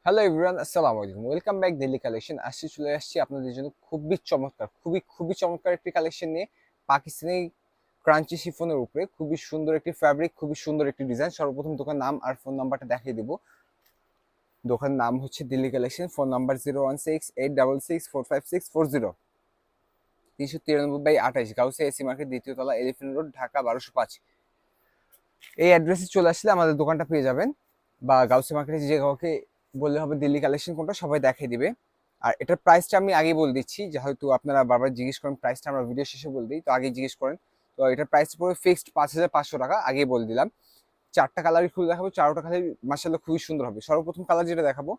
Hello everyone, আসসালামু আলাইকুম। Welcome back Delhi collection. আজকে চলে আসছি আপনাদের জন্য খুবই চমৎকার, খুবই চমৎকার একটি কালেকশন নিয়ে। পাকিস্তানি ক্রাঞ্চি শিফনের উপরে খুবই সুন্দর একটি ফ্যাব্রিক, খুবই সুন্দর একটি ডিজাইন। সর্বপ্রথম দোকান নাম আর ফোন নাম্বারটা দেখিয়ে দিব। দোকান নাম হচ্ছে Delhi collection, phone number 01686664560, 393/28 Gausia AC market, দ্বিতীয় তলা, এলিফ্যান্ট রোড, ঢাকা 1205। এই অ্যাড্রেসে চলে আসলে আমাদের দোকানটা পেয়ে যাবেন, বা গাউসিয়া মার্কেটে যে কাউকে বললে হবে দিল্লি কালেকশন কোনটা, সবাই দেখিয়ে দিবে। আর এটার প্রাইসটা আমি আগেই বলে দিচ্ছি, যেহেতু আপনারা বারবার জিজ্ঞেস করেন প্রাইসটা, আমরা ভিডিও শেষে বলে দিই, তো আগেই জিজ্ঞেস করেন। তো এটার প্রাইস পড়বে ফিক্সড 5,500 টাকা, আগেই বলে দিলাম। চারটা কালারই খুলে দেখাবো, চারোটা কালার মার্শাল্লাহ খুবই সুন্দর হবে। সর্বপ্রথম কালার যেটা দেখাবো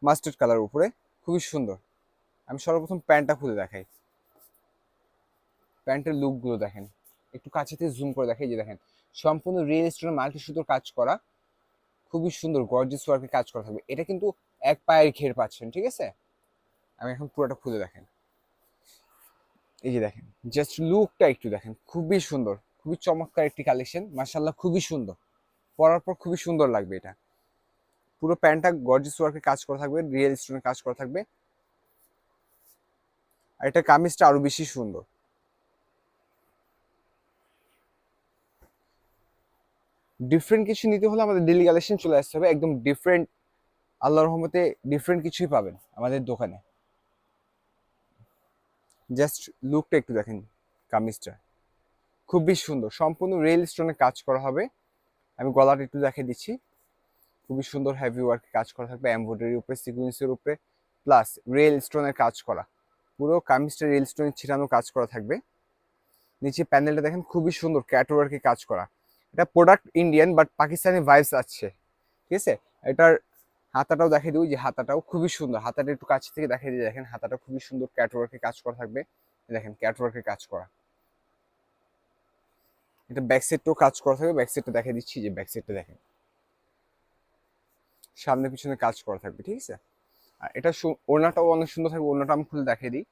মাস্টার্ড কালার উপরে, খুবই সুন্দর। আমি সর্বপ্রথম প্যান্টটা খুলে দেখাই। প্যান্টের লুকগুলো দেখেন, একটু কাছে থেকে জুম করে দেখাই। যে দেখেন, সম্পূর্ণ রিয়েল স্টোনের মাল্টি সুতোর কাজ করা, খুবই সুন্দর গর্জিয়াস ওয়ার্কে কাজ করা থাকবে। এটা কিন্তু এক পায়ের ঘের পাচ্ছেন, ঠিক আছে? আমি এখন পুরোটা খুলে দেখেন। এই যে দেখেন, জাস্ট লুকটা একটু দেখেন, খুবই সুন্দর, খুবই চমৎকার একটি কালেকশন। মাশাআল্লাহ খুবই সুন্দর, পরার পর খুবই সুন্দর লাগবে এটা। পুরো প্যান্টটা গর্জিয়াস ওয়ার্কে কাজ করা থাকবে, রিয়েল স্টোনের কাজ করা থাকবে। আর এটা কামিজটা আরো বেশি সুন্দর। ডিফারেন্ট কিছু নিতে হলে আমাদের ডেইলি কালেকশন চলে আসতে হবে, একদম ডিফারেন্ট। আল্লাহর রহমতে ডিফারেন্ট কিছুই পাবেন আমাদের দোকানে। জাস্ট লুকটা একটু দেখেন, কামিজটা খুবই সুন্দর, সম্পূর্ণ রিয়েল স্টোনে কাজ করা হবে। আমি গলাটা একটু দেখিয়ে দিচ্ছি, খুবই সুন্দর হেভি ওয়ার্ক কাজ করা থাকবে, এমব্রয়ডারির উপরে, সিকুয়েন্সের উপরে, প্লাস রিয়েল স্টোনের কাজ করা। পুরো কামিজটা রিয়েল স্টোনের ছিটানো কাজ করা থাকবে। নিচে প্যানেলটা দেখেন, খুবই সুন্দর ক্যাটওয়ার্কে কাজ করা। এটা product Indian but Pakistani vibes আছে, ঠিক আছে? এটার হাতাটাও দেখিয়ে দিই, যে হাতাটাও খুবই সুন্দর। হাতাটা একটু কাছ থেকে দেখিয়ে দিয়ে দেখেন, হাতাটা খুবই সুন্দর ক্যাটওয়ার্কে কাজ করা থাকবে। দেখেন ক্যাটওয়ার্কে কাজ করা। এটা ব্যাক সাইডটাও কাজ করা থাকবে, ব্যাক সাইডটা দেখিয়ে দিচ্ছি, যে ব্যাক সাইডটা দেখেন, সামনে পিছনে কাজ করা থাকবে, ঠিক আছে? আর এটা ওড়নাটাও অনেক সুন্দর থাকবে। ওড়নাটা আমি খুলে দেখিয়ে দিই।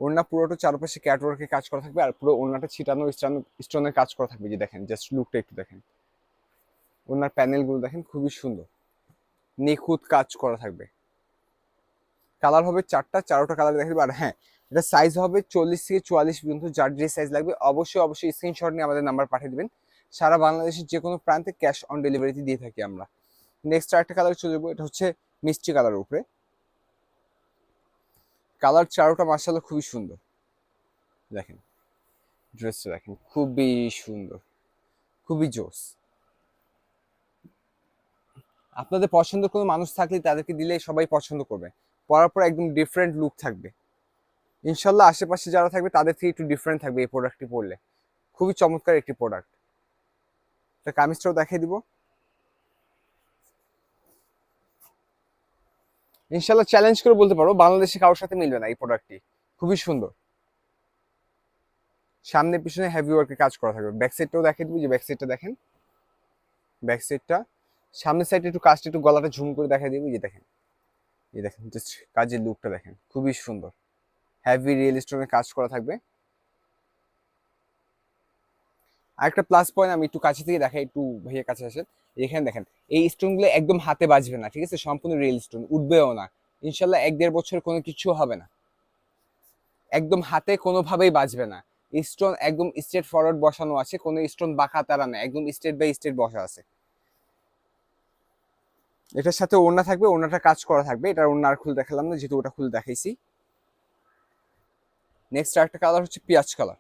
ওড়না পুরোটা চারপাশে ক্যাটওয়ার্কে কাজ করা থাকবে, আর পুরো ওড়নাটা ছিটানো স্টোনের কাজ করা থাকবে। যে দেখেন, জাস্ট লুকটা একটু দেখেন, ওড়নার প্যানেলগুলো দেখেন, খুবই সুন্দর, নিখুঁত কাজ করা থাকবে। কালার হবে চারটা, চারোটা কালার দেখে দেবে। আর হ্যাঁ, এটা সাইজ হবে 40 থেকে 44 পর্যন্ত। যার যে সাইজ লাগবে অবশ্যই স্ক্রিনশট নিয়ে আমাদের নাম্বার পাঠিয়ে দেবেন। সারা বাংলাদেশের যে কোনো প্রান্তে ক্যাশ অন ডেলিভারিতে দিয়ে থাকি আমরা। নেক্সট আরেকটা কালার চলে যাবো, এটা হচ্ছে মিষ্টি কালারের উপরে। কালার চারোটা মার্শাল্লাহ খুবই সুন্দর। দেখেন ড্রেসটা দেখেন, খুবই সুন্দর, খুবই জোস। আপনাদের পছন্দ কোনো মানুষ থাকলে তাদেরকে দিলে সবাই পছন্দ করবে। পরার পর একদম ডিফারেন্ট লুক থাকবে ইনশাল্লাহ। আশেপাশে যারা থাকবে তাদের থেকে একটু ডিফারেন্ট থাকবে এই প্রোডাক্টটি পরলে। খুবই চমৎকার একটি প্রোডাক্ট। তা কামিজটাও দেখিয়ে দিব। ইনশাল্লাহ চ্যালেঞ্জ করে বলতে পারো বাংলাদেশে কারোর সাথে মিলবে না এই প্রোডাক্টটি। খুবই সুন্দর, সামনে পিছনে হেভি ওয়ার্কে কাজ করা থাকবে। ব্যাক সাইডটাও দেখিয়ে দিব, যে ব্যাক সাইডটা দেখেন, ব্যাক সাইডটা সামনের সাইডে একটু কাজটা একটু গলাটা ঝুম করে দেখাই দিব। যে দেখেন, এই দেখেন জাস্ট কাজের লুকটা দেখেন, খুবই সুন্দর, হেভি রিয়েল স্টোনের কাজ করা থাকবে। আরেকটা প্লাস পয়েন্ট আমি একটু কাছে থেকে দেখাই, একটু ভাইয়ের কাছে আসেন। এখানে দেখেন, এই স্টোনগুলো একদম হাতে বাজবে না, ঠিক আছে? সম্পূর্ণ রিয়েল স্টোন, উঠবেও না ইনশাল্লাহ। 1-1.5 বছর কোনো কিছু হবে না, একদম হাতে কোনোভাবেই বাজবে না। স্টোন একদম স্ট্রেট ফরওয়ার্ড বসানো আছে, কোনো স্টোন বাঁকা তারা না, একদম স্ট্রেট বাই স্ট্রেট বসা আছে। এটার সাথে ওড়না থাকবে, ওড়নাটা কাজ করা থাকবে। এটার ওড়না আর খুলে দেখালাম না, যেহেতু ওটা খুলে দেখাইছি। নেক্সট আরেকটা কালার হচ্ছে পেঁয়াজ কালার।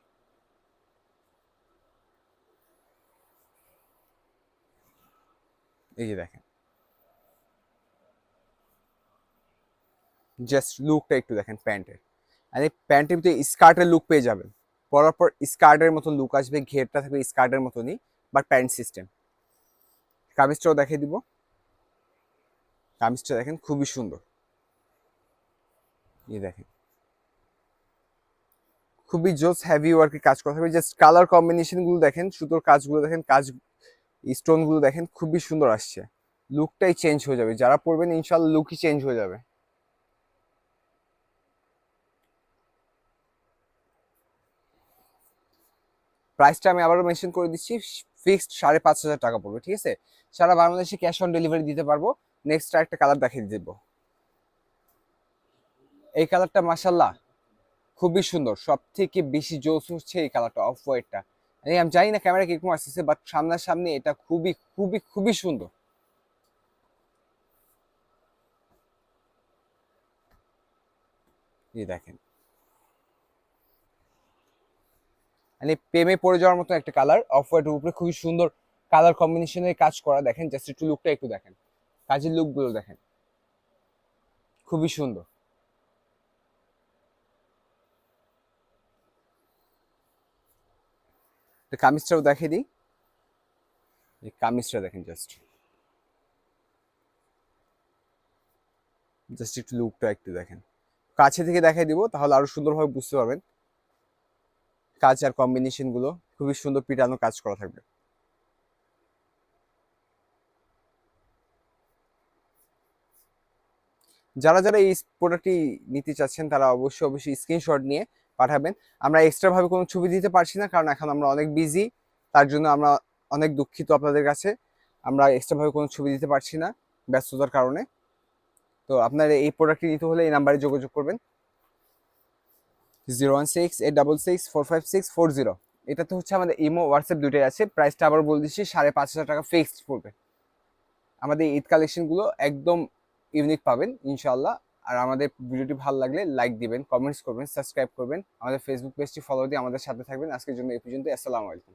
এই যে দেখেন, জাস্ট লুকটা একটু দেখেন প্যান্টের। আর এই প্যান্টের ভিতরে স্কার্টের লুক পেয়ে যাবেন। পরার পর স্কার্টের মতো লুক আসবে, ঘেরটা থাকবে স্কার্টের মতনই, বাট প্যান্ট সিস্টেম। কামিজটাও দেখিয়ে দিব। কামিজটা দেখেন, খুবই সুন্দর। এই দেখেন, খুবই জোস হেভি ওয়ার্কে কাজ করা থাকবে। জাস্ট কালার কম্বিনেশন গুলো দেখেন, সুতোর কাজগুলো দেখেন, কাজ স্টোন গুলো দেখেন, খুবই সুন্দর আসছে। লুকটাই চেঞ্জ হয়ে যাবে, যারা পরবেন ইনশাল্লাহ লুকই চেঞ্জ হয়ে যাবে। প্রাইসটা আমি আবারও মেনশন করে দিচ্ছি, ফিক্সড 5,500 টাকা পড়বে, ঠিক আছে? সারা বাংলাদেশে ক্যাশ অন ডেলিভারি দিতে পারবো। নেক্সট আরেকটা কালার দেখিয়ে দিব। এই কালারটা মাশাল্লাহ খুবই সুন্দর, সব থেকে বেশি জোস হচ্ছে এই কালারটা, অফ হোয়াইটটা। আমি জানি না ক্যামেরা কিরকম আসতেছে, বাট সামনাসামনি এটা খুবই খুবই খুবই সুন্দর। এই দেখেন, মানে প্রেমে পড়ে যাওয়ার মতো একটা কালার, অফ হোয়াইটের উপরে খুবই সুন্দর কালার কম্বিনেশনের কাজ করা। দেখেন জাস্ট একটু লুকটা একটু দেখেন, কাজের লুকগুলো দেখেন, খুবই সুন্দর। কামিজটাও দেখিয়ে দিই, এই কামিজটা দেখেন, জাস্ট জাস্ট একটু লুকটা একটু দেখেন, কাছে থেকে দেখাই দিব তাহলে আরো সুন্দরভাবে বুঝতে পারবেন। কাজ আর কম্বিনেশন গুলো খুবই সুন্দর পিটানো কাজ করা থাকবে। যারা যারা এই প্রোডাক্টটি নিতে চাচ্ছেন তারা অবশ্যই অবশ্যই স্ক্রিনশট নিয়ে পাঠাবেন। আমরা এক্সট্রা ভাবে কোনো ছবি দিতে পারছি না, কারণ এখন আমরা অনেক বিজি, তার জন্য আমরা অনেক দুঃখিত আপনাদের কাছে। আমরা এক্সট্রা ভাবে কোনো ছবি দিতে পারছি না ব্যস্ততার কারণে। তো আপনার এই প্রোডাক্টটি নিতে হলে এই নাম্বারে যোগাযোগ করবেন, 016-866-456-40। এটাতে হচ্ছে আমাদের ইমো হোয়াটসঅ্যাপ দুটোই আছে। প্রাইসটা আবার বলে দিচ্ছি, 5,500 টাকা ফিক্সড পড়বে। আমাদের ঈদ কালেকশনগুলো একদম ইউনিক পাবেন ইনশাল্লাহ। আর আমাদের ভিডিওটি ভালো লাগলে লাইক দিবেন, কমেন্টস করবেন, সাবস্ক্রাইব করবেন, আমাদের ফেসবুক পেজটি ফলো দিয়ে আমাদের সাথে থাকবেন। আজকের জন্য এই পর্যন্ত। আসসালামু আলাইকুম।